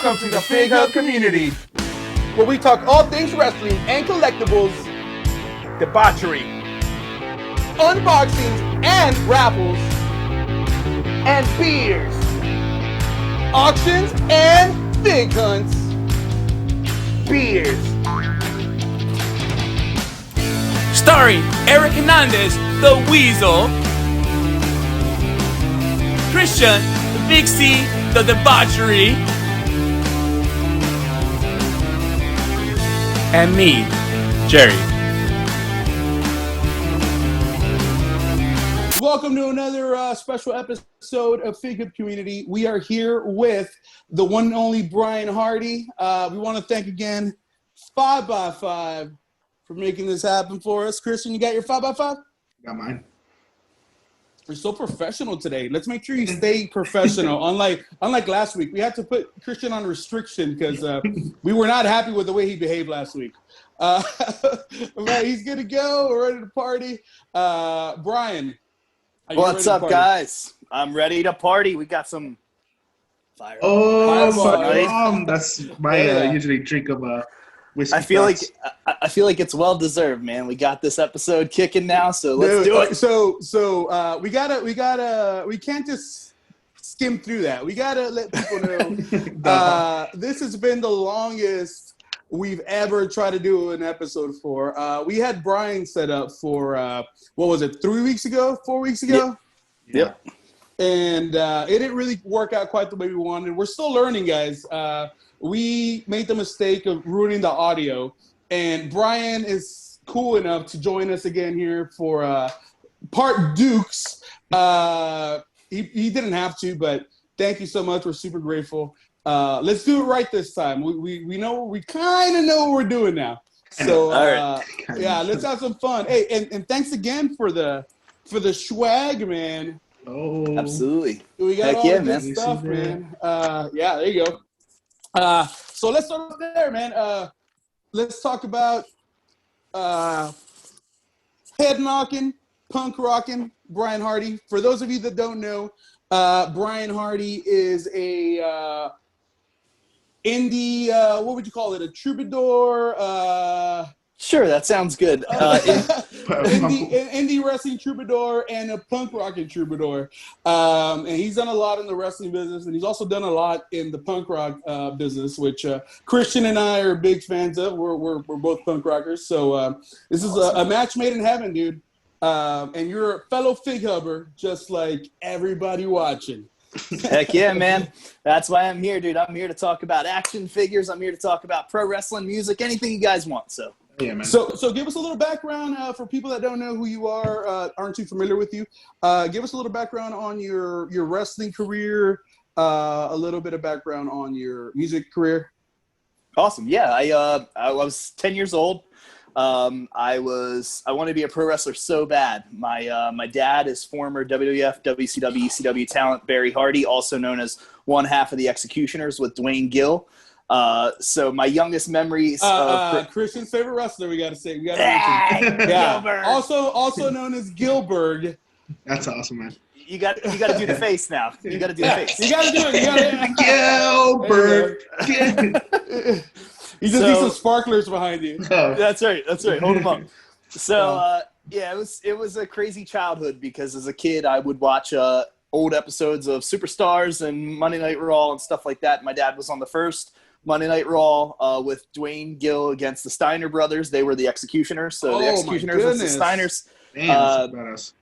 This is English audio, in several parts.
Welcome to the Fig Hub community, where we talk all things wrestling and collectibles, debauchery, unboxings and raffles, and beers, auctions and fig hunts, beers. Starring Eric Hernandez, the Weasel, Christian, the Big C, the Debauchery, and me, Jerry. Welcome to another special episode of Fig Hub Community. We are here with the one and only Brian Hardy. We want to thank again 5x5 for making this happen for us. Christian, you got your 5x5? Got mine. You're so professional today. Let's make sure you stay professional. Unlike last week, we had to put Christian on restriction because we were not happy with the way he behaved last week. But he's good to go. We're ready to party. Brian. What's up, guys? I'm ready to party. We got some fire. That's my usually drink of whiskey. I feel like it's well deserved, man. We got this episode kicking now, so let's do it. So we can't just skim through that. We gotta let people know this has been the longest we've ever tried to do an episode for. We had Brian set up for what was it, 3 weeks ago, 4 weeks ago? Yep. And it didn't really work out quite the way we wanted. We're still learning, guys. We made the mistake of ruining the audio, and Brian is cool enough to join us again here for part Dukes. He didn't have to, but thank you so much. We're super grateful. Let's do it right this time. We know, we kind of know what we're doing now. So all right. Yeah, let's have some fun. Hey, and thanks again for the swag, man. Oh, absolutely. We got Heck all yeah, the good man. stuff, man. Yeah, there you go. So let's start there, man. Let's talk about head knocking, punk rocking, Brian Hardy. For those of you that don't know, Brian Hardy is a indie, what would you call it? A troubadour? Sure, that sounds good. Indie wrestling troubadour and a punk rocking troubadour. And he's done a lot in the wrestling business, and he's also done a lot in the punk rock business, which Christian and I are big fans of. We're both punk rockers. So this is a match made in heaven, dude. And you're a fellow Fig Hubber, just like everybody watching. Heck yeah, man. That's why I'm here, dude. I'm here to talk about action figures. I'm here to talk about pro wrestling, music, anything you guys want. So. Yeah, man. So give us a little background for people that don't know who you are, aren't too familiar with you. Give us a little background on your wrestling career, a little bit of background on your music career. Awesome. Yeah, I was 10 years old. I wanted to be a pro wrestler so bad. My dad is former WWF, WCW, ECW talent Barry Hardy, also known as one half of the Executioners with Dwayne Gill. So my youngest memories of Christian's favorite wrestler, we gotta say. Yeah. Gilbert. Also known as Gilbert. That's awesome, man. You got to do the face now. You got to do the face. You gotta do it. Gilbert. You just need some sparklers behind you. Oh. That's right. Hold them up. So it was a crazy childhood because as a kid I would watch old episodes of Superstars and Monday Night Raw and stuff like that. My dad was on the first Monday Night Raw with Dwayne Gill against the Steiner brothers. They were the Executioners. So the Executioners was the Steiners. Man, that's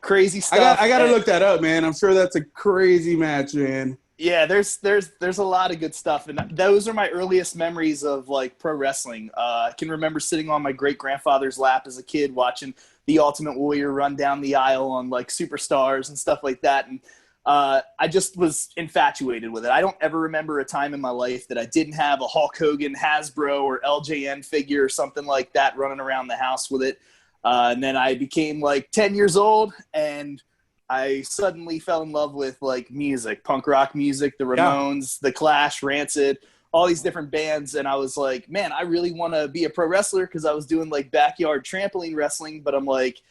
crazy stuff. I gotta look that up, man. I'm sure that's a crazy match, man. Yeah, there's a lot of good stuff, and those are my earliest memories of like pro wrestling. I can remember sitting on my great grandfather's lap as a kid watching the Ultimate Warrior run down the aisle on like Superstars and stuff like that, and I just was infatuated with it. I don't ever remember a time in my life that I didn't have a Hulk Hogan, Hasbro, or LJN figure or something like that running around the house with it. And then I became like 10 years old, and I suddenly fell in love with like music, punk rock music, the Ramones, the Clash, Rancid, all these different bands. And I was like, man, I really want to be a pro wrestler because I was doing like backyard trampoline wrestling. But I'm like,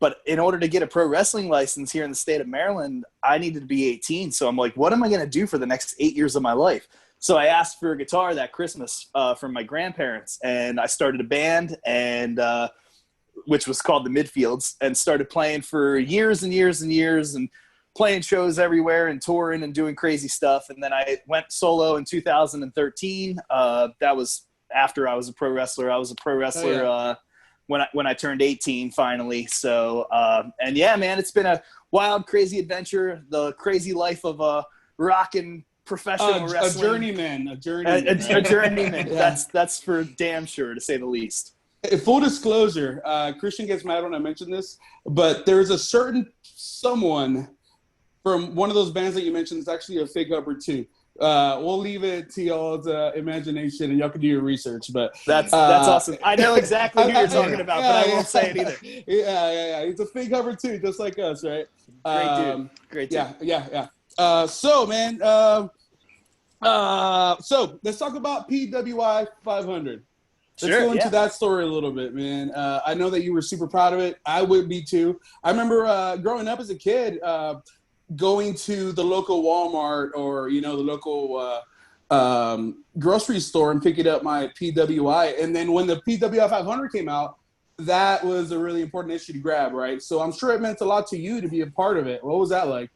but in order to get a pro wrestling license here in the state of Maryland, I needed to be 18. So I'm like, what am I going to do for the next 8 years of my life? So I asked for a guitar that Christmas from my grandparents, and I started a band, and which was called the Midfields, and started playing for years and years and years, and playing shows everywhere and touring and doing crazy stuff. And then I went solo in 2013. That was after I was a pro wrestler. I was a pro wrestler when I turned 18 finally. So and yeah, man, it's been a wild, crazy adventure. The crazy life of a rockin' professional wrestling. A journeyman. A journeyman. That's for damn sure, to say the least. Full disclosure, Christian gets mad when I mention this, but there's a certain someone from one of those bands that you mentioned. It's actually a fake upper too. We'll leave it to y'all's imagination, and y'all can do your research. But that's awesome. I know exactly who you're talking about, but I won't say it either. Yeah. He's a fake upper too, just like us, right? Great dude. Yeah. So, man, so let's talk about PWI 500. Let's go into that story a little bit, man. I know that you were super proud of it. I would be too. I remember growing up as a kid, going to the local Walmart or, the local grocery store and picking up my PWI. And then when the PWI 500 came out, that was a really important issue to grab, right? So I'm sure it meant a lot to you to be a part of it. What was that like?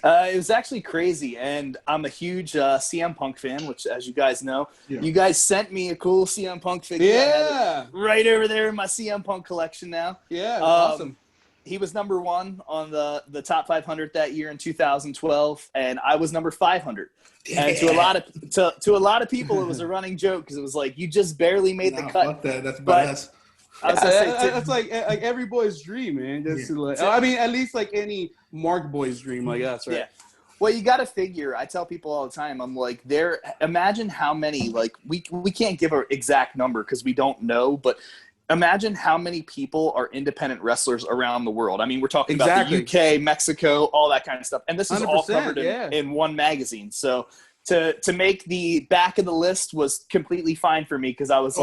It was actually crazy, and I'm a huge CM Punk fan, which, as you guys know, you guys sent me a cool CM Punk figure. Yeah. Right over there in my CM Punk collection now. Yeah, awesome. He was number 1 on the top 500 that year in 2012, and I was number 500. Yeah. And to a lot of people, it was a running joke because it was like, you just barely made the cut. Fuck that. That's badass. That's like every boy's dream, man. I mean, at least like any Mark boy's dream, I guess, right? Yeah. Well, you got to figure. I tell people all the time. I'm like, imagine how many. Like, we can't give an exact number because we don't know, but imagine how many people are independent wrestlers around the world. I mean, we're talking about the UK, Mexico, all that kind of stuff, and this is all covered in one magazine. So to make the back of the list was completely fine for me because I was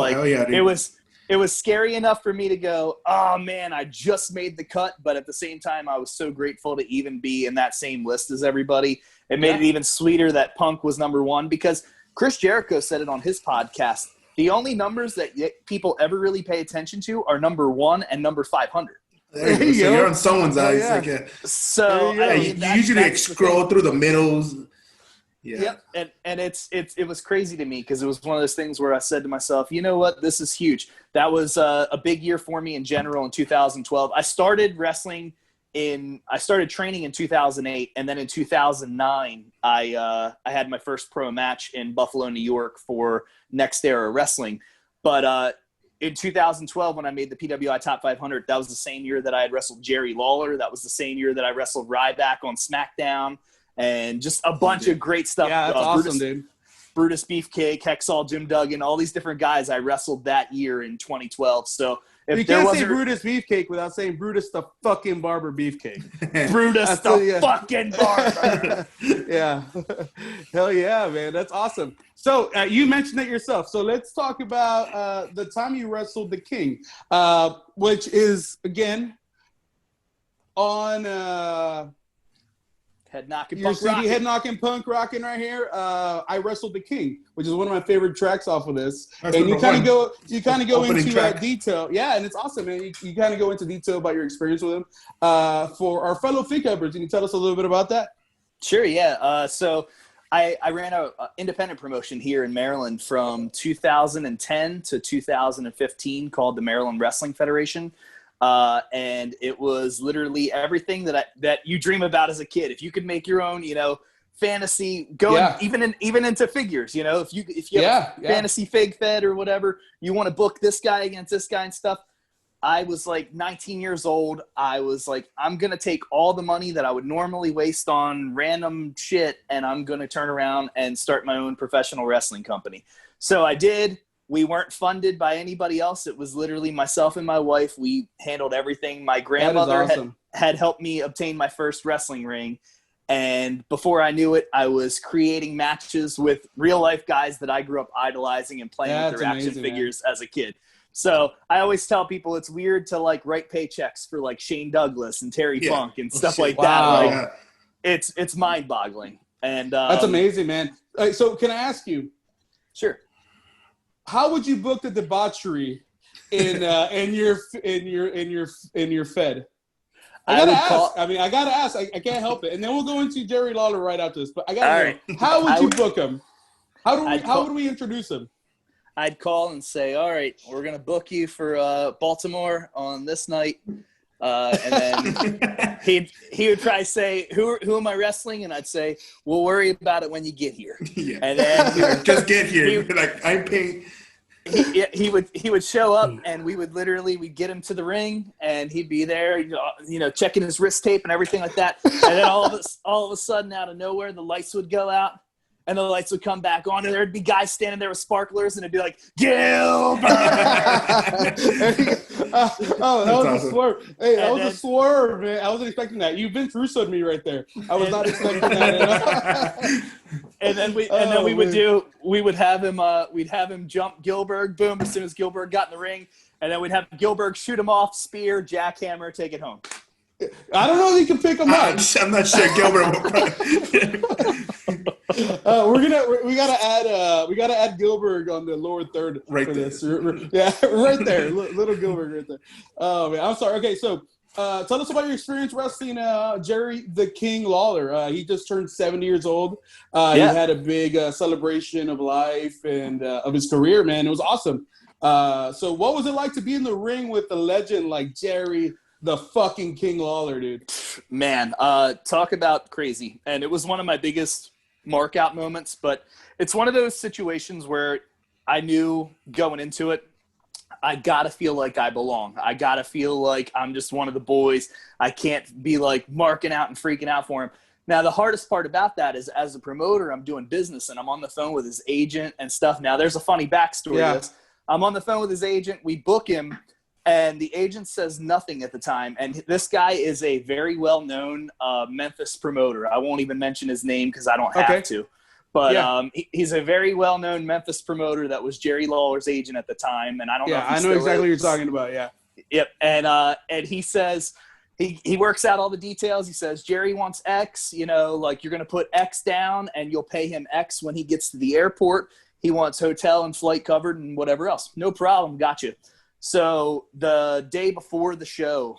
it was scary enough for me to go, oh, man, I just made the cut. But at the same time, I was so grateful to even be in that same list as everybody. It made it even sweeter that Punk was number 1 because Chris Jericho said it on his podcast. The only numbers that people ever really pay attention to are number 1 and number 500. There you go. So you're on someone's eyes. Yeah. So you usually scroll through the middles. Yeah. Yep. And it was crazy to me because it was one of those things where I said to myself, you know what, this is huge. That was a big year for me in general in 2012. I started training in 2008, and then in 2009 I had my first pro match in Buffalo, New York for Next Era Wrestling. But in 2012, when I made the PWI Top 500, that was the same year that I had wrestled Jerry Lawler. That was the same year that I wrestled Ryback on SmackDown. And just a bunch of great stuff. Yeah, that's awesome, dude. Brutus Beefcake, Hexall, Jim Duggan, all these different guys I wrestled that year in 2012. So you can't say Brutus Beefcake without saying Brutus the fucking Barber Beefcake. Brutus the fucking Barber. Yeah. Hell yeah, man. That's awesome. So you mentioned it yourself. So let's talk about the time you wrestled the King, which is, again, on... Head knocking punk rocking right here. I wrestled the King, which is one of my favorite tracks off of this. And you kind of go into detail. Yeah, and it's awesome, man. You kind of go into detail about your experience with him. For our fellow Fig Uppers, can you tell us a little bit about that? Sure, yeah. So I ran an independent promotion here in Maryland from 2010 to 2015 called the Maryland Wrestling Federation. And it was literally everything that you dream about as a kid. If you could make your own, fantasy even into figures, if you have a fantasy fig fed or whatever, you want to book this guy against this guy and stuff. I was like 19 years old. I was like, I'm going to take all the money that I would normally waste on random shit, and I'm going to turn around and start my own professional wrestling company. So I did. We weren't funded by anybody else. It was literally myself and my wife. We handled everything. My grandmother had helped me obtain my first wrestling ring. And before I knew it, I was creating matches with real life guys that I grew up idolizing and playing with their action figures as a kid. So I always tell people it's weird to write paychecks for Shane Douglas and Terry Funk and stuff like that. It's mind boggling. And that's amazing, man. So can I ask you, Sure. how would you book the debauchery in your Fed? I gotta ask. I gotta ask. I can't help it. And then we'll go into Jerry Lawler right after this. But I gotta know, how would you book him? How would we introduce him? I'd call and say, all right, we're going to book you for Baltimore on this night. And then he would try to say, who am I wrestling? And I'd say, we'll worry about it when you get here. Yeah. And then just get here. Like, I pay. He would show up, and we'd get him to the ring, and he'd be there, checking his wrist tape and everything like that. And then all of a sudden, out of nowhere, the lights would go out. And the lights would come back on, and there'd be guys standing there with sparklers, and it'd be like, Gilbert! That was a swerve. Hey, that was a swerve, man. I wasn't expecting that. You've been through me right there. I was not expecting that at all. And then we'd have him jump Gilbert, boom, as soon as Gilbert got in the ring, and then we'd have Gilbert shoot him off, spear, jackhammer, take it home. I don't know if you can pick him up. I'm not sure Gilbert we gotta add Gilbert on the lower third right for there. this. Yeah, right there, little Gilbert right there. Oh man, I'm sorry. Okay, so tell us about your experience wrestling Jerry the King Lawler. He just turned 70 years old. He had a big celebration of life and of his career. Man, it was awesome. So what was it like to be in the ring with a legend like Jerry the fucking King Lawler, dude? Man, talk about crazy. And it was one of my biggest mark out moments, but it's one of those situations where I knew going into it, I gotta feel like I belong. I gotta feel like I'm just one of the boys. I can't be like marking out and freaking out for him. Now, the hardest part about that is, as a promoter, I'm doing business and I'm on the phone with his agent and stuff. Now, there's a funny backstory to this. I'm on the phone with his agent. We book him, and the agent says nothing at the time. And this guy is a very well-known Memphis promoter. I won't even mention his name because I don't have to. But he's a very well-known Memphis promoter that was Jerry Lawler's agent at the time. And I don't know if he I know still exactly what is. you're talking about, yeah. Yep. And he says he works out all the details. He says, Jerry wants X, like you're going to put X down and you'll pay him X when he gets to the airport. He wants hotel and flight covered and whatever else. No problem. Gotcha. So the day before the show,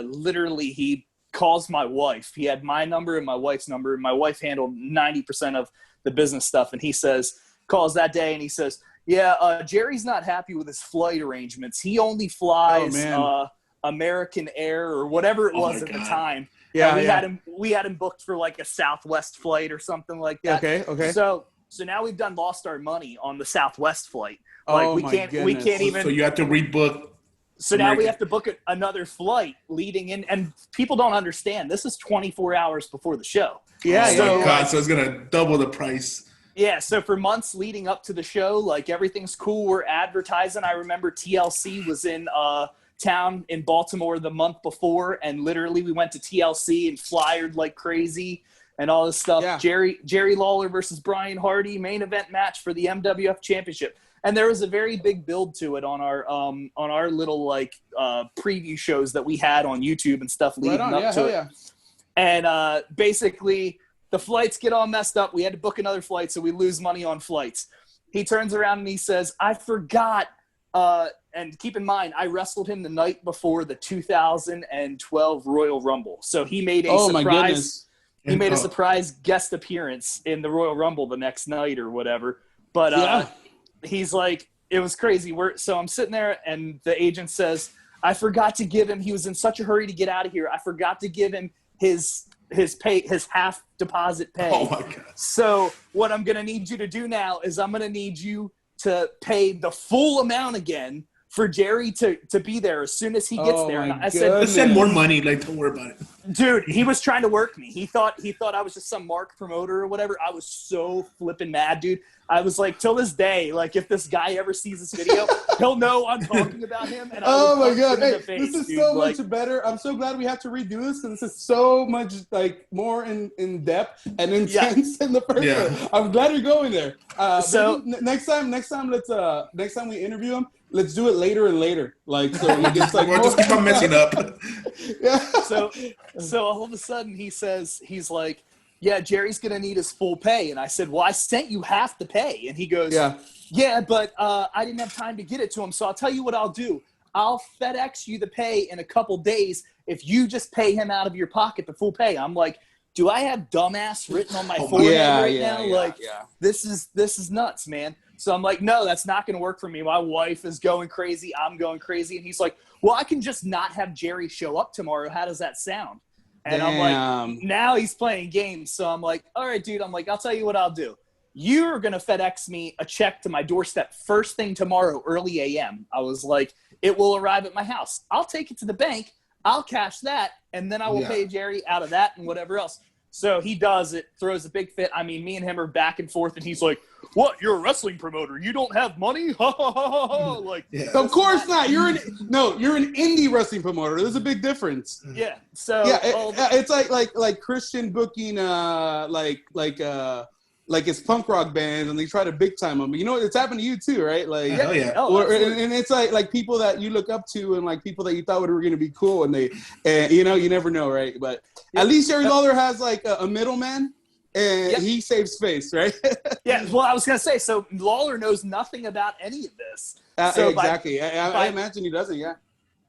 literally he calls my wife. He had my number and my wife's number. My wife handled 90% of the business stuff. And he calls that day and he says, Jerry's not happy with his flight arrangements. He only flies American Air or whatever it was at the time. Yeah, we had him booked for like a Southwest flight or something like that. Okay. So now we've lost our money on the Southwest flight. We can't even. So you have to rebook. So now we have to book another flight leading in, and people don't understand. This is 24 hours before the show. My God! So it's gonna double the price. Yeah. So for months leading up to the show, like everything's cool. We're advertising. I remember TLC was in town in Baltimore the month before, and literally we went to TLC and flyered like crazy and all this stuff. Yeah. Jerry Lawler versus Brian Hardy, main event match for the MWF Championship. And there was a very big build to it on our little preview shows that we had on YouTube and stuff leading up to it. Yeah. And basically the flights get all messed up. We had to book another flight, so we lose money on flights. He turns around and he says, I forgot. And keep in mind, I wrestled him the night before the 2012 Royal Rumble. So he made a surprise. My goodness. He made a surprise guest appearance in the Royal Rumble the next night or whatever. But he's like, it was crazy. So I'm sitting there, and the agent says, I forgot to give him – he was in such a hurry to get out of here. I forgot to give him his half deposit pay. Oh, my God. So what I'm going to need you to do now is I'm going to need you to pay the full amount again for Jerry to be there as soon as he gets there. And I said, let's send more money. Like, don't worry about it. Dude, he was trying to work me. He thought I was just some mark promoter or whatever. I was so flipping mad, dude. I was like, till this day, like if this guy ever sees this video, he'll know I'm talking about him. And oh my God, hey, this is so much better. I'm so glad we have to redo this because this is so much like more in depth and intense in the first one. I'm glad you're going there. So next time we interview him, let's do it later and later. Like so he gets like we'll just keep on messing up. So all of a sudden he's like, yeah, Jerry's going to need his full pay. And I said, well, I sent you half the pay. And he goes, yeah, but I didn't have time to get it to him. So I'll tell you what I'll do. I'll FedEx you the pay in a couple days if you just pay him out of your pocket the full pay. I'm like, do I have dumbass written on my forehead now? This is nuts, man. So I'm like, no, that's not going to work for me. My wife is going crazy. I'm going crazy. And he's like, well, I can just not have Jerry show up tomorrow. How does that sound? And I'm like, now he's playing games. So I'm like, all right, dude. I'm like, I'll tell you what I'll do. You're going to FedEx me a check to my doorstep first thing tomorrow, early a.m. I was like, it will arrive at my house. I'll take it to the bank. I'll cash that. And then I will pay Jerry out of that and whatever else. So he does it, throws a big fit. I mean, me and him are back and forth, and he's like, what? You're a wrestling promoter. You don't have money? Ha, ha, ha, ha, ha. Like, of course not. You're an indie wrestling promoter. There's a big difference. Yeah. So it's like Christian booking like it's punk rock bands and they try to big time them. You know, it's happened to you too, right? Like, and it's like people that you look up to and like people that you thought were going to be cool and you know, you never know, right? But at least Jerry Lawler has like a middleman and he saves face, right? Yeah. Well, I was going to say, so Lawler knows nothing about any of this. So exactly. I imagine he doesn't. Yeah.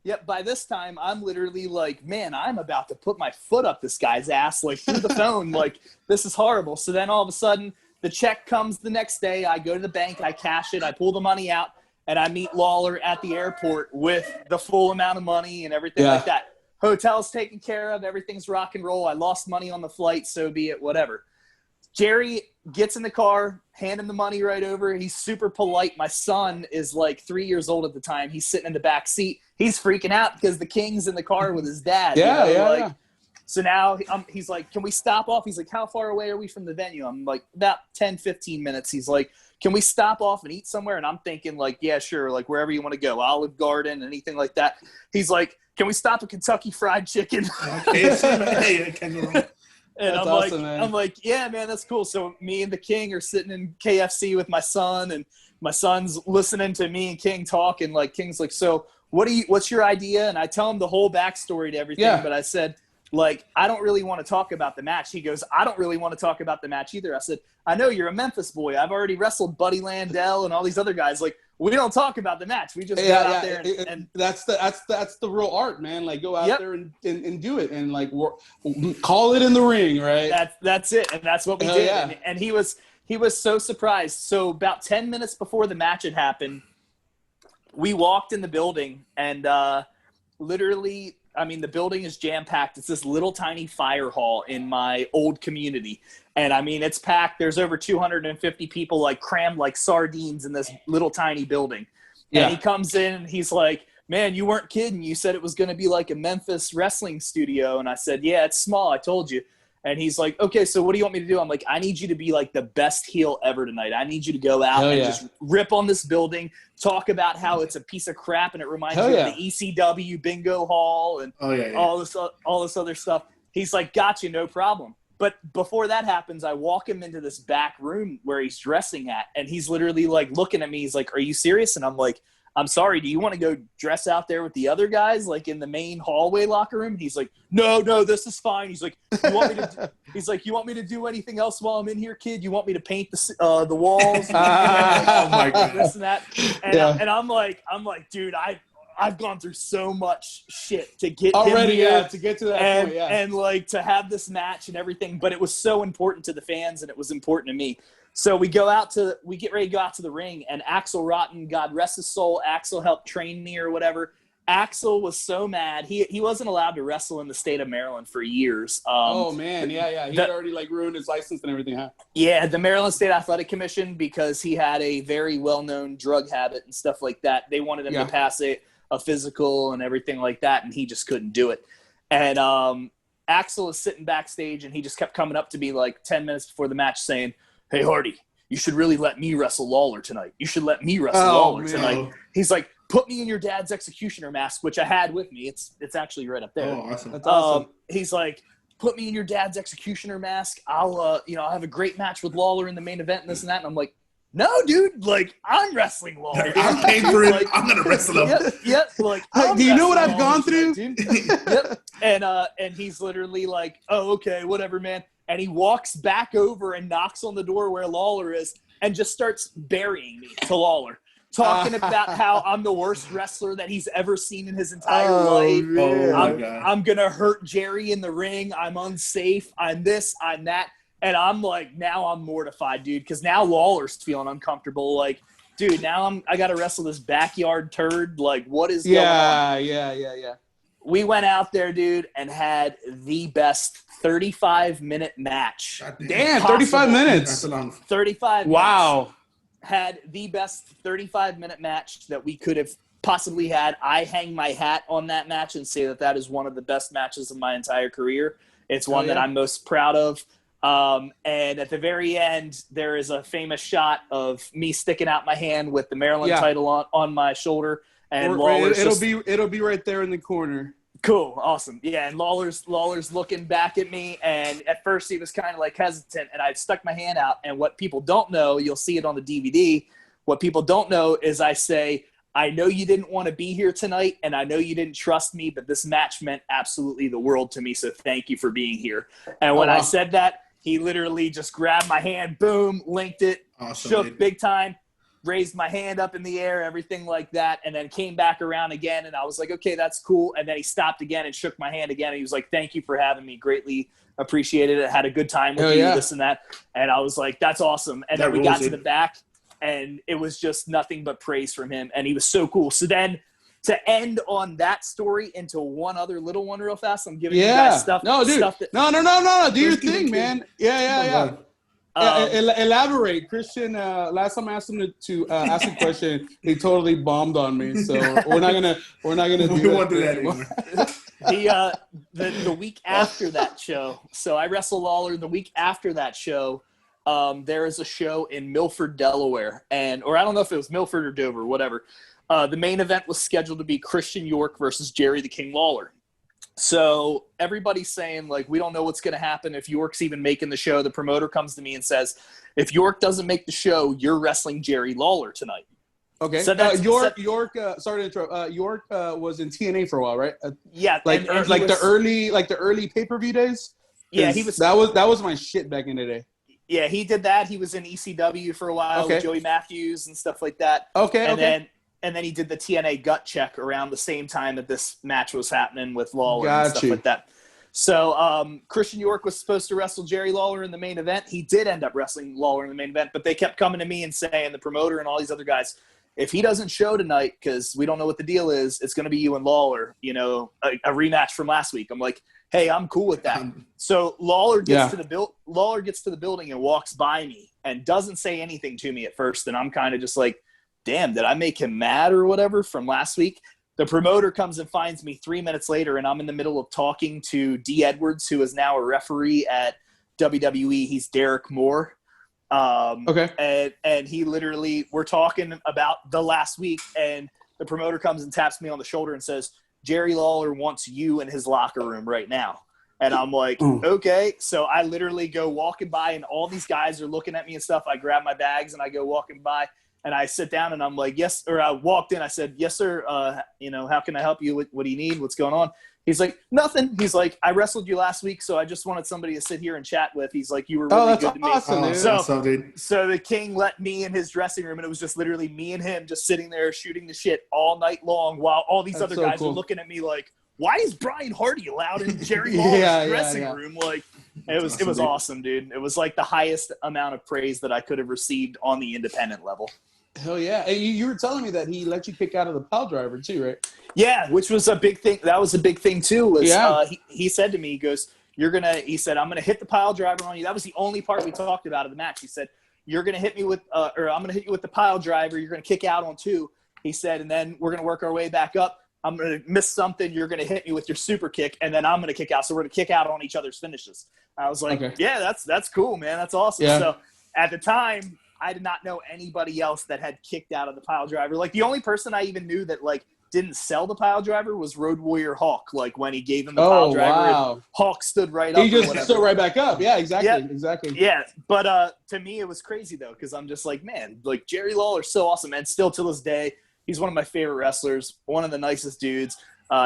Yep. By this time, I'm literally like, man, I'm about to put my foot up this guy's ass, like through the phone. Like, this is horrible. So then all of a sudden, the check comes the next day. I go to the bank, I cash it, I pull the money out, and I meet Lawler at the airport with the full amount of money and everything like that. Hotel's taken care of. Everything's rock and roll. I lost money on the flight, so be it, whatever. Jerry gets in the car, hand him the money right over. He's super polite. My son is like 3 years old at the time. He's sitting in the back seat. He's freaking out because the King's in the car with his dad. So now he's like, can we stop off? He's like, how far away are we from the venue? I'm like, about 10, 15 minutes. He's like, can we stop off and eat somewhere? And I'm thinking like, yeah, sure. Like wherever you want to go, Olive Garden, anything like that. He's like, can we stop at Kentucky Fried Chicken? And I'm like, yeah, man, that's cool. So me and the King are sitting in KFC with my son, and my son's listening to me and King talk, and like King's like, so what's your idea? And I tell him the whole backstory to everything, but I said, like, I don't really want to talk about the match. He goes, I don't really want to talk about the match either. I said, I know you're a Memphis boy. I've already wrestled Buddy Landell and all these other guys. Like, we don't talk about the match. We just go out there and that's the real art, man. Like, go out there and do it and like call it in the ring, right? That's it, and that's what we did. Yeah. And he was so surprised. So about 10 minutes before the match had happened, we walked in the building, and literally, I mean, the building is jam-packed. It's this little tiny fire hall in my old community. And, I mean, it's packed. There's over 250 people, like, crammed like sardines in this little tiny building. Yeah. And he comes in, and he's like, man, you weren't kidding. You said it was going to be like a Memphis wrestling studio. And I said, yeah, it's small. I told you. And he's like, okay, so what do you want me to do? I'm like, I need you to be like the best heel ever tonight. I need you to go out and just rip on this building, talk about how it's a piece of crap and it reminds you of the ECW bingo hall and all this other stuff. He's like, gotcha, no problem. But before that happens, I walk him into this back room where he's dressing at, and he's literally like looking at me. He's like, are you serious? And I'm like, I'm sorry, do you want to go dress out there with the other guys, like in the main hallway locker room? And he's like, no, this is fine. He's like, you want me to do anything else while I'm in here, kid? You want me to paint the walls? And oh my God. This and that. And I'm like, dude, I've gone through so much shit to get already, him here, to get to that point, and like to have this match and everything. But it was so important to the fans, and it was important to me. So we get ready to go out to the ring, and Axel Rotten, God rest his soul, Axel helped train me or whatever. Axel was so mad. He wasn't allowed to wrestle in the state of Maryland for years. Oh man, yeah. He had already like ruined his license and everything, huh? Yeah, the Maryland State Athletic Commission, because he had a very well-known drug habit and stuff like that. They wanted him to pass a physical and everything like that, and he just couldn't do it. And Axel is sitting backstage, and he just kept coming up to me like 10 minutes before the match saying, hey, Hardy, you should really let me wrestle Lawler tonight. You should let me wrestle Lawler tonight. He's like, put me in your dad's executioner mask, which I had with me. It's actually right up there. Oh, awesome. That's awesome. He's like, put me in your dad's executioner mask. I'll have a great match with Lawler in the main event and this and that. And I'm like, no, dude, like, I'm wrestling Lawler. I'm paying for it. Like, I'm going to wrestle him. Yep. Like, do you know what I've gone through? Tonight, dude. Yep. And he's literally like, oh, okay, whatever, man. and he walks back over and knocks on the door where Lawler is and just starts burying me to Lawler, talking about how I'm the worst wrestler that he's ever seen in his entire life. Oh, my God. I'm going to hurt Jerry in the ring. I'm unsafe. I'm this, I'm that. And I'm like, now I'm mortified, dude, because now Lawler's feeling uncomfortable. Like, dude, now I got to wrestle this backyard turd. Like, what is going on? Yeah. We went out there, dude, and had the best 35-minute match. Damn, 35 minutes. That's a long. 35 minutes. Wow. Had the best 35-minute match that we could have possibly had. I hang my hat on that match and say that is one of the best matches of my entire career. It's one that I'm most proud of. And at the very end, there is a famous shot of me sticking out my hand with the Maryland title on my shoulder. And it'll be right there in the corner. Cool. Awesome. Yeah. And Lawler's looking back at me. And at first he was kind of like hesitant, and I stuck my hand out. And what people don't know, you'll see it on the DVD. What people don't know is I say, I know you didn't want to be here tonight, and I know you didn't trust me, but this match meant absolutely the world to me. So thank you for being here. And when I said that, he literally just grabbed my hand, boom, linked it, shook big time, raised my hand up in the air, everything like that, and then came back around again. And I was like, okay, that's cool. And then he stopped again and shook my hand again. And he was like, thank you for having me. Greatly appreciated it. Had a good time with you, this and that. And I was like, that's awesome. And then we got to the back, and it was just nothing but praise from him. And he was so cool. So then to end on that story into one other little one real fast, I'm giving you guys stuff. No, dude. Stuff that, no. Do your thing, man. Yeah. Elaborate, Christian. Last time I asked him to ask a question, he totally bombed on me. So we're not gonna do that anymore. The week after that show, so I wrestled Lawler. The week after that show, there is a show in Milford, Delaware, or I don't know if it was Milford or Dover, whatever. The main event was scheduled to be Christian York versus Jerry the King Lawler. So everybody's saying, like, we don't know what's going to happen if York's even making the show. The promoter comes to me and says, if York doesn't make the show, you're wrestling Jerry Lawler tonight. Okay. So York, sorry to interrupt. York was in TNA for a while, right? The early pay-per-view days. Yeah, he was. That was my shit back in the day. Yeah, he did that. He was in ECW for a while with Joey Matthews and stuff like that. And then he did the TNA gut check around the same time that this match was happening with Lawler and stuff like that. So Christian York was supposed to wrestle Jerry Lawler in the main event. He did end up wrestling Lawler in the main event, but they kept coming to me and saying, the promoter and all these other guys, if he doesn't show tonight, because we don't know what the deal is, it's going to be you and Lawler, a rematch from last week. I'm like, hey, I'm cool with that. So Lawler gets to the building and walks by me and doesn't say anything to me at first, and I'm kind of just like, damn, did I make him mad or whatever from last week? The promoter comes and finds me 3 minutes later, and I'm in the middle of talking to D. Edwards, who is now a referee at WWE. He's Derek Moore. And he literally, we're talking about the last week, and the promoter comes and taps me on the shoulder and says, Jerry Lawler wants you in his locker room right now. And I'm like, okay. So I literally go walking by, and all these guys are looking at me and stuff. I grab my bags and I go walking by. And I sit down and I'm like, yes, or I walked in. I said, yes, sir. How can I help you? What do you need? What's going on? He's like, nothing. He's like, I wrestled you last week, so I just wanted somebody to sit here and chat with. He's like, you were really good to me. Awesome, dude. So the King let me in his dressing room, and it was just literally me and him just sitting there shooting the shit all night long while all these other guys were looking at me like, why is Brian Hardy allowed in Jerry Lawler's dressing room? Like, it was awesome, dude. It was like the highest amount of praise that I could have received on the independent level. Hell yeah. And you were telling me that he let you kick out of the pile driver too, right? Yeah, which was a big thing. That was a big thing too. He said to me, he goes, I'm going to hit the pile driver on you. That was the only part we talked about of the match. He said, you're going to hit me with, I'm going to hit you with the pile driver. You're going to kick out on 2. He said, and then we're going to work our way back up. I'm going to miss something. You're going to hit me with your super kick, and then I'm going to kick out. So we're going to kick out on each other's finishes. I was like, yeah, that's cool, man. That's awesome. Yeah. So at the time, I did not know anybody else that had kicked out of the pile driver. Like, the only person I even knew that, like, didn't sell the pile driver was Road Warrior Hawk. Like, when he gave him the pile driver, Hawk stood right up. He just stood right back up. Yeah, exactly. Yeah, but to me, it was crazy, though, because I'm just like, man, like, Jerry Lawler's so awesome. And still to this day, he's one of my favorite wrestlers, one of the nicest dudes.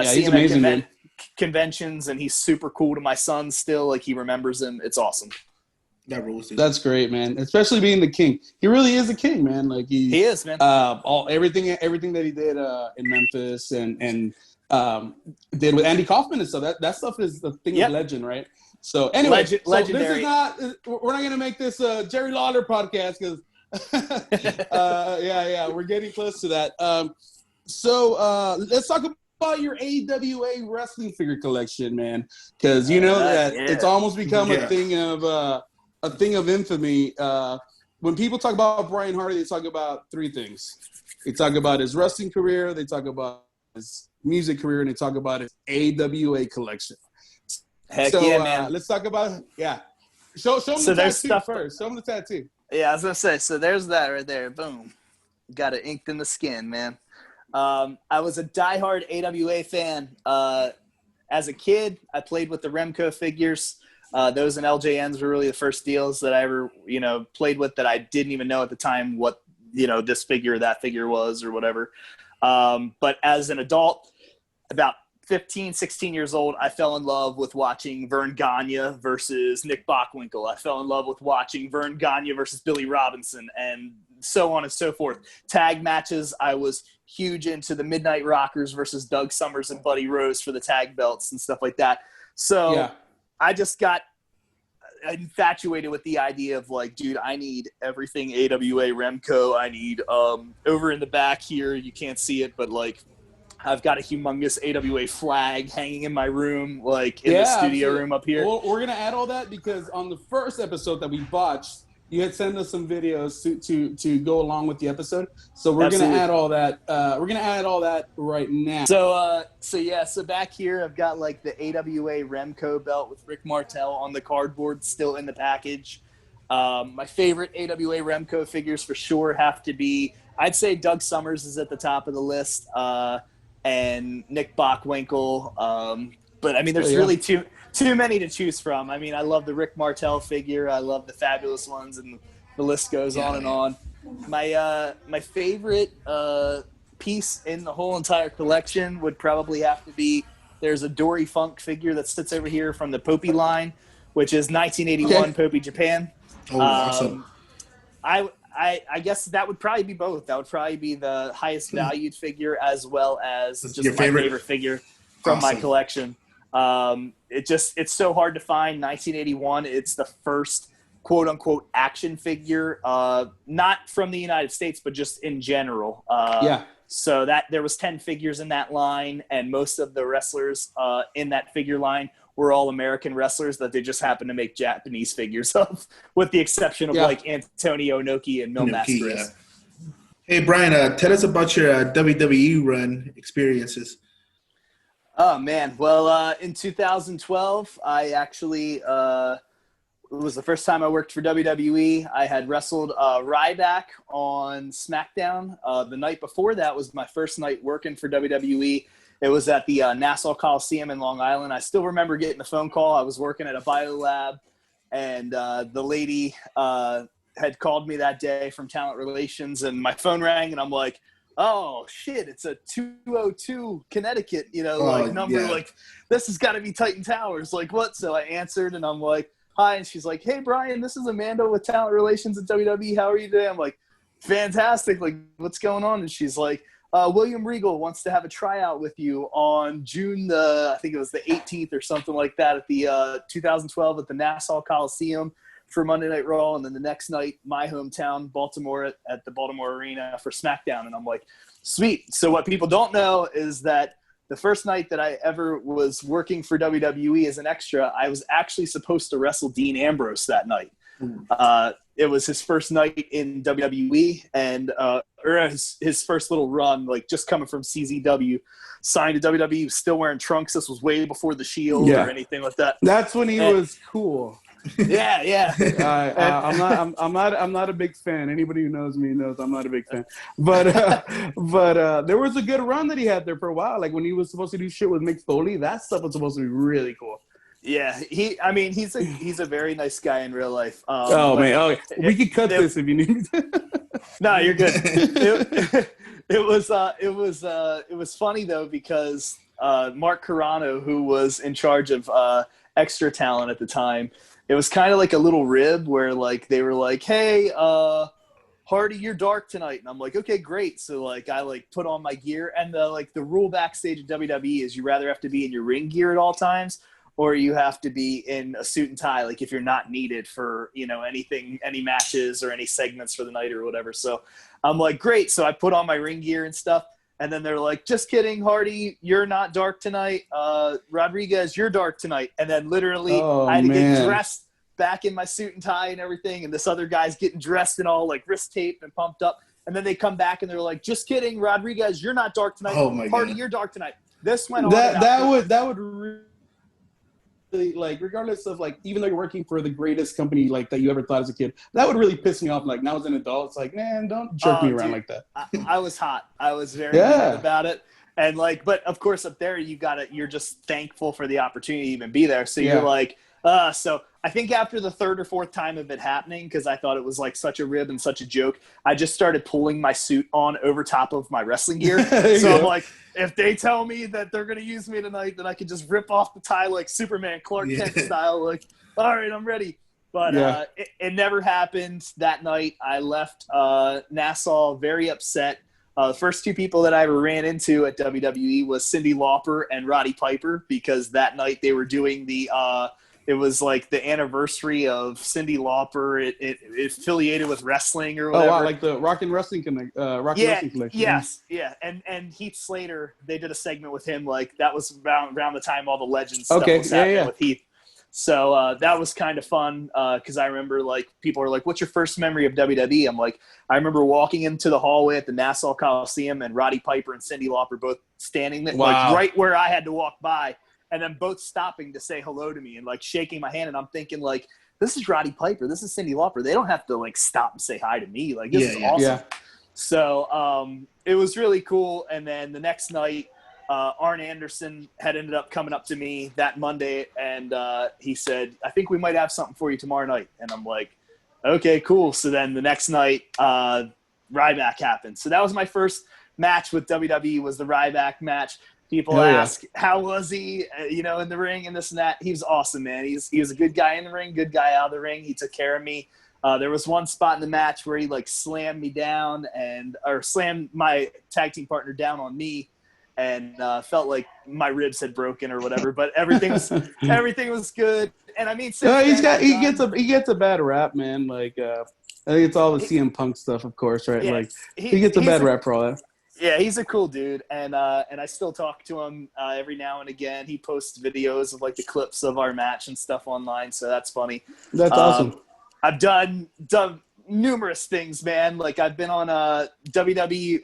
He's amazing, man. conventions, and he's super cool to my son still. Like, he remembers him. It's awesome. That rules. That's great, man. Especially being the king. He really is a king, man. Like he is, man. Everything that he did in Memphis and did with Andy Kaufman and stuff. That stuff is the thing of legend, right? So anyway, legendary. We're not gonna make this a Jerry Lawler podcast because we're getting close to that. Let's talk about your AWA wrestling figure collection, man, because you know that it's almost become a thing of infamy. When people talk about Brian Hardy, they talk about three things. They talk about his wrestling career, they talk about his music career, and they talk about his AWA collection. Heck yeah, man. Let's talk about Show them the tattoo first. Show them the tattoo. Yeah, I was gonna say. So there's that right there. Boom, got it inked in the skin, man. I was a diehard AWA fan. As a kid, I played with the Remco figures. Those and LJNs were really the first deals that I ever, played with that I didn't even know at the time what, this figure or that figure was or whatever. But as an adult, about 15, 16 years old, I fell in love with watching Vern Gagne versus Nick Bockwinkel. I fell in love with watching Vern Gagne versus Billy Robinson and so on and so forth. Tag matches, I was huge into the Midnight Rockers versus Doug Summers and Buddy Rose for the tag belts and stuff like that. So I just got infatuated with the idea of like, dude, I need everything AWA Remco. I need over in the back here, you can't see it, but like I've got a humongous AWA flag hanging in my room, like in the studio room up here. Well, we're gonna add all that because on the first episode that we botched, you had sent us some videos to go along with the episode. So we're gonna add all that. We're gonna add all that right now. So back here I've got like the AWA Remco belt with Rick Martel on the cardboard, still in the package. My favorite AWA Remco figures for sure have to be, I'd say Doug Summers is at the top of the list. And Nick Bockwinkel. But I mean, there's really too many to choose from. I mean, I love the Rick Martel figure. I love the Fabulous Ones, and the list goes on and on. My favorite piece in the whole entire collection would probably have to be, there's a Dory Funk figure that sits over here from the Popey line, which is 1981 Popey Japan. Oh, awesome. I guess that would probably be both. That would probably be the highest valued figure as well as just my favorite figure from my collection. It's so hard to find. 1981, it's the first quote unquote action figure, not from the United States, but just in general. So that there was 10 figures in that line, and most of the wrestlers in that figure line were all American wrestlers that they just happened to make Japanese figures of, with the exception of like Antonio Inoki and Mil Mascaras. Hey, Brian, tell us about your WWE run experiences. Oh, man. Well, in 2012, I actually it was the first time I worked for WWE. I had wrestled Ryback on SmackDown. The night before that was my first night working for WWE. It was at the Nassau Coliseum in Long Island. I still remember getting the phone call. I was working at a biolab, and the lady had called me that day from Talent Relations, and my phone rang, and I'm like, oh, shit, it's a 202 Connecticut, number. Yeah. Like, this has got to be Titan Towers. Like, what? So I answered, and I'm like, hi. And she's like, hey, Brian, this is Amanda with Talent Relations at WWE. How are you today? I'm like, fantastic. Like, what's going on? And she's like, William Regal wants to have a tryout with you on June I think it was the 18th or something like that at the 2012 at the Nassau Coliseum for Monday Night Raw, and then the next night, my hometown, Baltimore, at the Baltimore Arena for SmackDown. And I'm like, sweet. So what people don't know is that the first night that I ever was working for WWE as an extra, I was actually supposed to wrestle Dean Ambrose that night. It was his first night in WWE, and or his first little run, like just coming from CZW, signed to WWE, still wearing trunks. This was way before the Shield or anything like that. That's when he was cool. Yeah. I'm not a big fan. Anybody who knows me knows I'm not a big fan. But there was a good run that he had there for a while. Like when he was supposed to do shit with Mick Foley, that stuff was supposed to be really cool. Yeah, he's a very nice guy in real life. We could cut this if you need. No, you're good. It was funny though, because Mark Carano, who was in charge of extra talent at the time. It was kind of like a little rib where like they were like, hey, Hardy, you're dark tonight. And I'm like, okay, great. So like I like put on my gear, and the rule backstage at WWE is you rather have to be in your ring gear at all times, or you have to be in a suit and tie, like if you're not needed for, anything, any matches or any segments for the night or whatever. So I'm like, great. So I put on my ring gear and stuff. And then they're like, just kidding, Hardy, you're not dark tonight. Rodriguez, you're dark tonight. And then literally I had to get dressed back in my suit and tie and everything. And this other guy's getting dressed and all like wrist taped and pumped up. And then they come back and they're like, just kidding, Rodriguez, you're not dark tonight. Oh my Hardy, God. you're dark tonight. This went on. That would really, like, regardless of like, even though you're working for the greatest company like that you ever thought as a kid, that would really piss me off. Like now as an adult, it's like, man, don't jerk me around like that. I was hot. I was very mad about it. And like, but of course up there you're just thankful for the opportunity to even be there. So you're like, so I think after the third or fourth time of it happening, because I thought it was like such a rib and such a joke, I just started pulling my suit on over top of my wrestling gear. So I'm like, if they tell me that they're going to use me tonight, then I can just rip off the tie like Superman, Clark Kent style. Like, all right, I'm ready. But it never happened that night. I left Nassau very upset. The first two people that I ever ran into at WWE was Cyndi Lauper and Roddy Piper, because that night they were doing it was like the anniversary of Cyndi Lauper. It affiliated with wrestling or whatever. Oh wow, like the Wrestling Collection. Yes, yeah. And Heath Slater, they did a segment with him. Like that was around the time all the Legends stuff was happening with Heath. So that was kind of fun because I remember like people are like, "What's your first memory of WWE?" I'm like, I remember walking into the hallway at the Nassau Coliseum and Roddy Piper and Cyndi Lauper both standing there, like right where I had to walk by. And then both stopping to say hello to me and like shaking my hand. And I'm thinking like, this is Roddy Piper. This is Cyndi Lauper. They don't have to like stop and say hi to me. Like this is awesome. Yeah. So it was really cool. And then the next night, Arn Anderson had ended up coming up to me that Monday. And he said, I think we might have something for you tomorrow night. And I'm like, okay, cool. So then the next night, Ryback happened. So that was my first match with WWE, was the Ryback match. People ask, how was he, in the ring and this and that. He was awesome, man. He was a good guy in the ring, good guy out of the ring. He took care of me. There was one spot in the match where he like slammed me down or slammed my tag team partner down on me, and felt like my ribs had broken or whatever. But everything was good. And I mean, he gets a bad rap, man. Like I think it's all the CM Punk stuff, of course, right? Yeah, like he gets a bad rap for all that. Yeah, he's a cool dude, and I still talk to him every now and again. He posts videos of like the clips of our match and stuff online, so that's funny. That's awesome. I've done numerous things, man. Like I've been on WWE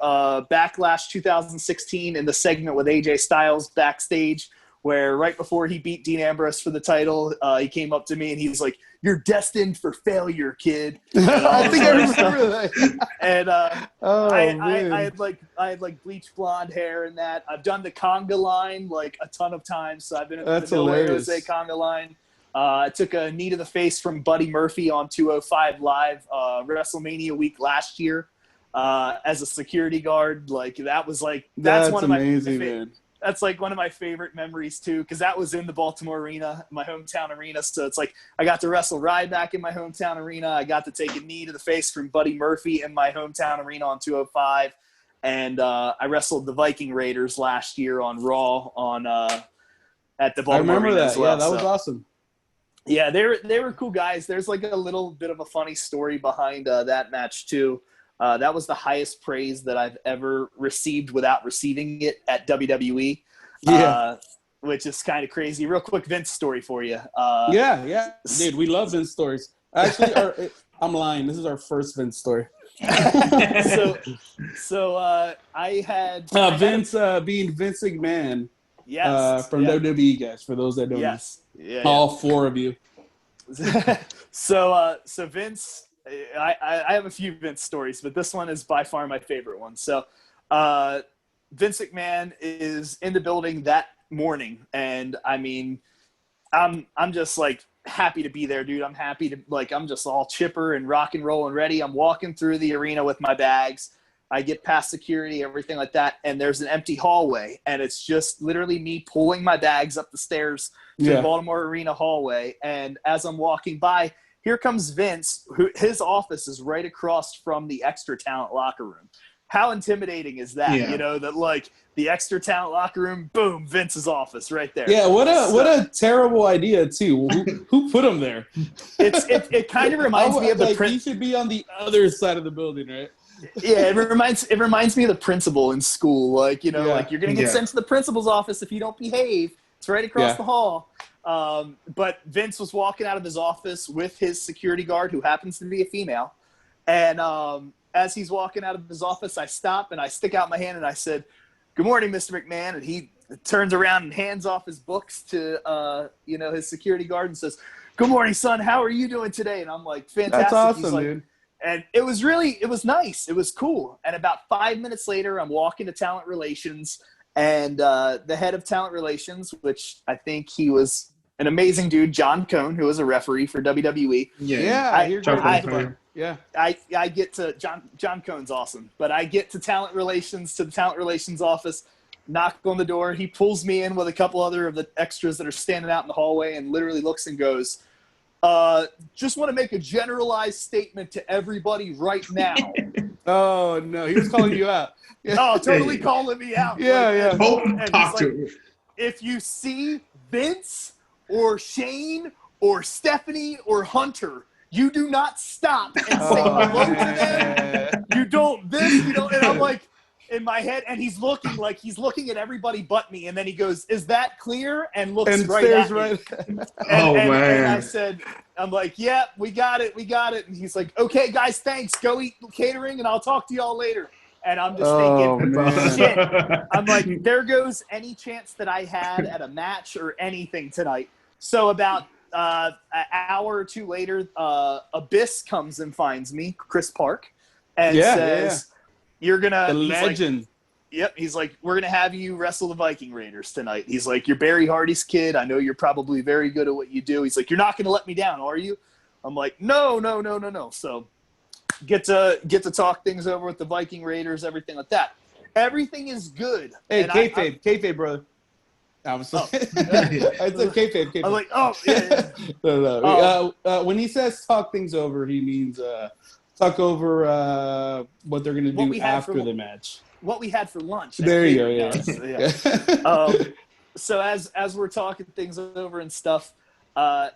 Backlash 2016 in the segment with AJ Styles backstage, where right before he beat Dean Ambrose for the title, he came up to me and he was like, "You're destined for failure, kid." I think I remember that. And I had like bleached blonde hair and that. I've done the conga line like a ton of times. So I've been in the No Way Jose conga line. I took a knee to the face from Buddy Murphy on 205 Live WrestleMania week last year as a security guard. Like that's one of my amazing, man. That's like one of my favorite memories too, because that was in the Baltimore arena, my hometown arena. So it's like I got to wrestle Ryback in my hometown arena. I got to take a knee to the face from Buddy Murphy in my hometown arena on 205, and I wrestled the Viking Raiders last year on Raw at the Baltimore arena. I remember that. As well. Yeah, that was awesome. Yeah, they were cool guys. There's like a little bit of a funny story behind that match too. That was the highest praise that I've ever received without receiving it at WWE, which is kind of crazy. Real quick Vince story for you. Yeah. Dude, we love Vince stories. Actually, I'm lying. This is our first Vince story. so I had Vince being Vince McMahon. Yes. From WWE, guys, for those that don't know. Yes. Yeah, all four of you. So Vince, I have a few Vince stories, but this one is by far my favorite one. So Vince McMahon is in the building that morning, and I mean, I'm just like happy to be there, dude. I'm happy to I'm just all chipper and rock and roll and ready. I'm walking through the arena with my bags, I get past security, everything like that, and there's an empty hallway, and it's just literally me pulling my bags up the stairs to the Baltimore Arena hallway. And as I'm walking by, here comes Vince, who his office is right across from the extra talent locker room. How intimidating is that? Yeah. You know, that like the extra talent locker room, boom, Vince's office right there. Yeah, what a terrible idea too. Who put him there? It kind of reminds me of the he should be on the other side of the building, right? Yeah, it reminds me of the principal in school. Like, you know, like you're gonna get sent to the principal's office if you don't behave. It's right across the hall. But Vince was walking out of his office with his security guard, who happens to be a female. And as he's walking out of his office, I stop and I stick out my hand and I said, "Good morning, Mr. McMahon." And he turns around and hands off his books to his security guard and says, "Good morning, son. How are you doing today?" And I'm like, "Fantastic." That's awesome, He's like, dude. And it was nice. It was cool. And about 5 minutes later, I'm walking to talent relations, and the head of talent relations, which I think he was an amazing dude, John Cone, who was a referee for WWE. I get to John Cone's awesome, but I get to the talent relations office, knock on the door. He pulls me in with a couple other of the extras that are standing out in the hallway, and literally looks and goes, "Just want to make a generalized statement to everybody right now." Oh no, he was calling you out. Oh, totally calling me out. Talk to him. If you see Vince or Shane or Stephanie or Hunter, you do not stop and say hello to them. You don't and I'm like, in my head, and he's looking at everybody but me, and then he goes, "Is that clear?" and looks And right at me. Man. And I said, I'm like, "Yeah, we got it. And he's like, "Okay, guys, thanks. Go eat catering, and I'll talk to y'all later." And I'm just thinking, shit. I'm like, there goes any chance that I had at a match or anything tonight. So about an hour or two later, Abyss comes and finds me, Chris Park, and says, "You're gonna." The legend. Yep. He's like, "We're going to have you wrestle the Viking Raiders tonight." He's like, "You're Barry Hardy's kid. I know you're probably very good at what you do." He's like, "You're not going to let me down, are you?" I'm like, No. So get to talk things over with the Viking Raiders, everything like that. Everything is good. Hey, And kayfabe, brother. I was I said kayfabe. I'm like, oh, yeah. No. When he says talk things over, he means talk over what they're going to do after the match. What we had for lunch. There you go. Yeah. So as we're talking things over and stuff,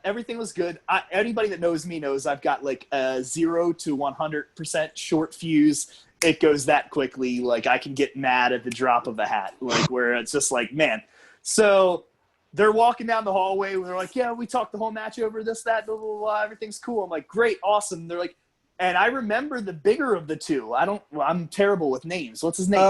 everything was good. Anybody that knows me knows I've got like a 0 to 100% short fuse. It goes that quickly. Like I can get mad at the drop of a hat. Like where it's just like, man. So they're walking down the hallway. They're like, "Yeah, we talked the whole match over, this, that, blah, blah, blah. Everything's cool." I'm like, "Great, awesome." They're like, and I remember the bigger of the two. I'm terrible with names. What's his name?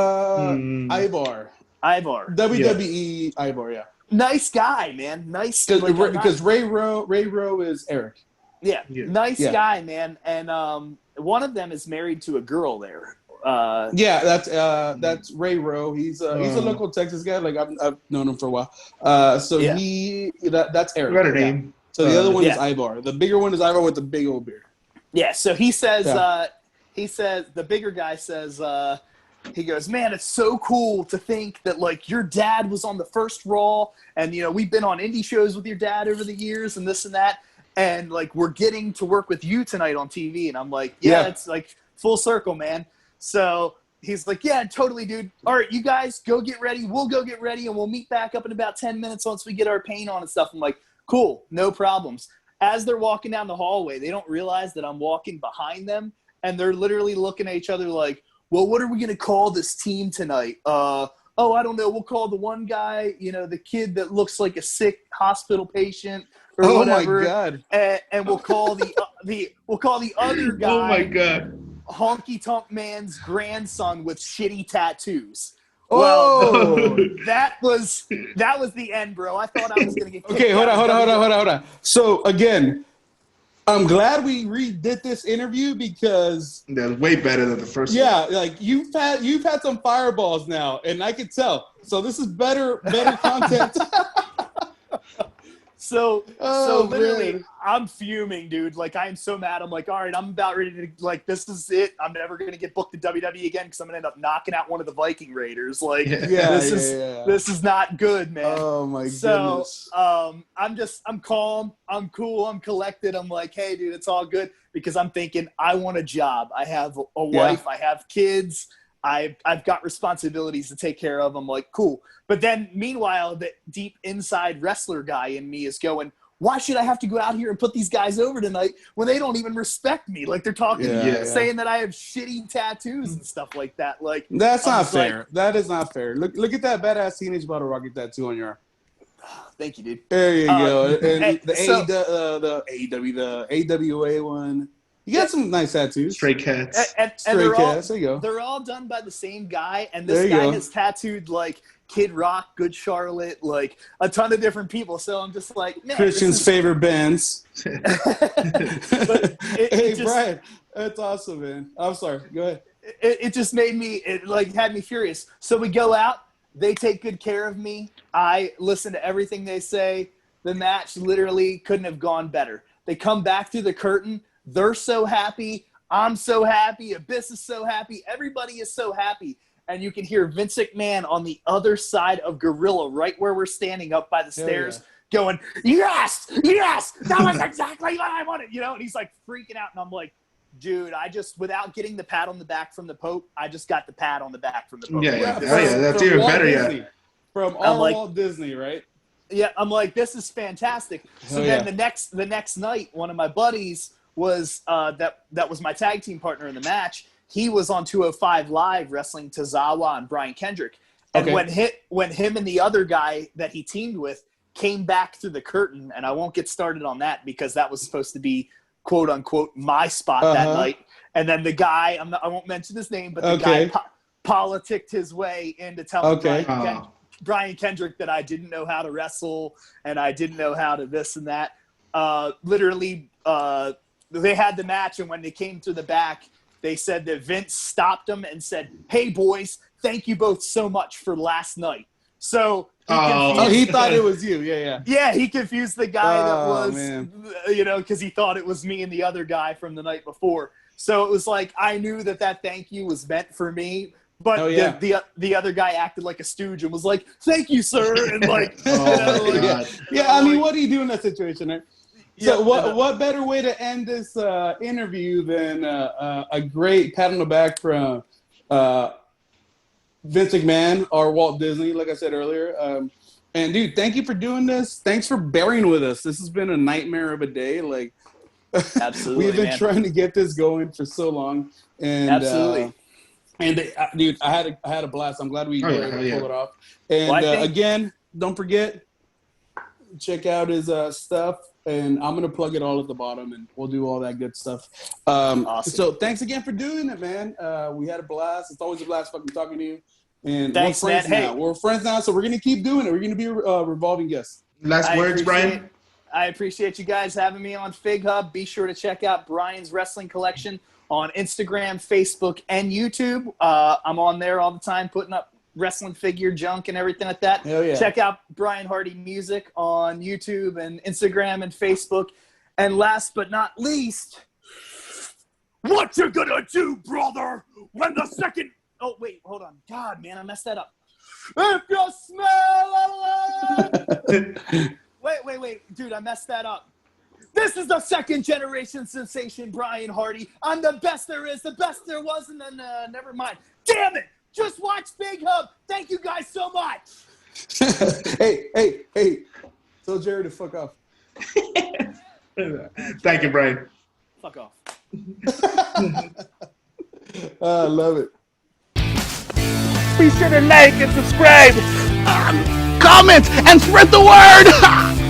Ivar. WWE Ivar, yeah. Nice guy, man. Nice. Because Ray Rowe is Eric. Yeah. Nice guy, man. And one of them is married to a girl there. That's Ray Rowe. He's a local Texas guy. Like I've known him for a while. That's Eric. Got a name. So the other one is Ivar. The bigger one is Ivar with the big old beard. Yeah. So he says, the bigger guy says, he goes, "Man, it's so cool to think that like your dad was on the first Raw, and we've been on indie shows with your dad over the years, and this and that, and like we're getting to work with you tonight on TV." And I'm like, "Yeah. It's like full circle, man." So he's like, "Yeah, totally, dude. All right, you guys go get ready. We'll go get ready, and we'll meet back up in about 10 minutes once we get our paint on and stuff." I'm like, "Cool, no problems." As they're walking down the hallway, they don't realize that I'm walking behind them, and they're literally looking at each other like, "Well, what are we going to call this team tonight? I don't know. We'll call the one guy, the kid that looks like a sick hospital patient or whatever. My God. And we'll call the other guy. Oh my God. Honky Tonk Man's grandson with shitty tattoos." Oh, well, that was the end, bro. I thought I was gonna get kicked okay. Hold out. on. So again, I'm glad we redid this interview because that's way better than the first one. Yeah, like you've had some fireballs now, and I could tell. So this is better content. So Oh, literally, man. I'm fuming, dude. Like, I am so mad. I'm like, all right, I'm about ready to, like, this is it. I'm never going to get booked to WWE again because I'm going to end up knocking out one of the Viking Raiders. Like, Yeah, this is not good, man. Oh, my So, goodness. I'm calm, I'm cool, I'm collected. I'm like, hey, dude, it's all good because I'm thinking I want a job. I have a wife, I have kids. I've got responsibilities to take care of. I'm like, cool. But then meanwhile, the deep inside wrestler guy in me is going, why should I have to go out here and put these guys over tonight when they don't even respect me? Like, they're talking, saying that I have shitty tattoos and stuff like that. Like, That's I'm not just fair. like, that is not fair. Look at that badass Teenage Bottle Rocket tattoo on your arm. thank you, dude. There you go. And so- the AWA one. You got some nice tattoos. Stray Cats. And Stray they're Cats. all, There you go. they're all done by the same guy, and There this you guy go. has tattooed like Kid Rock, Good Charlotte, like a ton of different people. So I'm just like, man, Christian's favorite bands. But Hey, just, Brian, that's awesome, man. I'm sorry. Go ahead. it just made me, it like had me furious. So we go out, they take good care of me. I listen to everything they say. The match literally couldn't have gone better. They come back through the curtain. They're so happy. I'm so happy. Abyss is so happy. Everybody is so happy. And you can hear Vince McMahon on the other side of Gorilla, right where we're standing up by the stairs, going, yes, that was exactly what I wanted, you know? And he's like freaking out. And I'm like, dude, I just, without getting the pat on the back from the Pope, I just got the pat on the back from the Pope. Yeah. Like, Oh, yeah. That's From even Walt better Disney. yet. From I'm like, Walt Disney, right? Yeah, I'm like, this is fantastic. So then the next night, one of my buddies was that was my tag team partner in the match. He was on 205 Live wrestling Tozawa and Brian Kendrick. And when him and the other guy that he teamed with came back through the curtain, and I won't get started on that because that was supposed to be quote unquote my spot that night. And then the guy, I won't mention his name, but the guy politicked his way into telling Brian Kendrick that I didn't know how to wrestle and I didn't know how to this and that. Literally, they had the match, and when they came to the back, they said that Vince stopped them and said, hey, boys, thank you both so much for last night. So he thought it was you. Yeah, he confused the guy that was, man. Because he thought it was me and the other guy from the night before. So it was like I knew that thank you was meant for me. But the other guy acted like a stooge and was like, thank you, sir. And like, I mean, what do you do in that situation, right? So what better way to end this interview than a great pat on the back from Vince McMahon or Walt Disney, like I said earlier. And dude, thank you for doing this. Thanks for bearing with us. This has been a nightmare of a day. Like, absolutely, we've been trying to get this going for so long. And absolutely. Dude, I had a blast. I'm glad we were able to pull it off. And again, don't forget, check out his stuff. And I'm going to plug it all at the bottom, and we'll do all that good stuff. Awesome. So thanks again for doing it, man. We had a blast. It's always a blast fucking talking to you. And thanks, we're friends man. now. We're friends now, so we're going to keep doing it. We're going to be revolving guests. Last words, Brian? I appreciate you guys having me on Fig Hub. Be sure to check out Brian's Wrestling Collection on Instagram, Facebook, and YouTube. I'm on there all the time putting up wrestling figure junk and everything like that. Hell yeah. Check out Brian Hardy Music on YouTube and Instagram and Facebook. And last but not least, what you gonna do, brother, when the second... Oh, wait, hold on. God, man, I messed that up. If you smell Wait. Dude, I messed that up. This is the second generation sensation, Brian Hardy. I'm the best there is, the best there was, and then never mind. Damn it! Just watch Big Hub. Thank you guys so much. Hey. Tell Jerry to fuck off. Thank you, Brian. Fuck off. I love it. Be sure to like and subscribe, comment, and spread the word.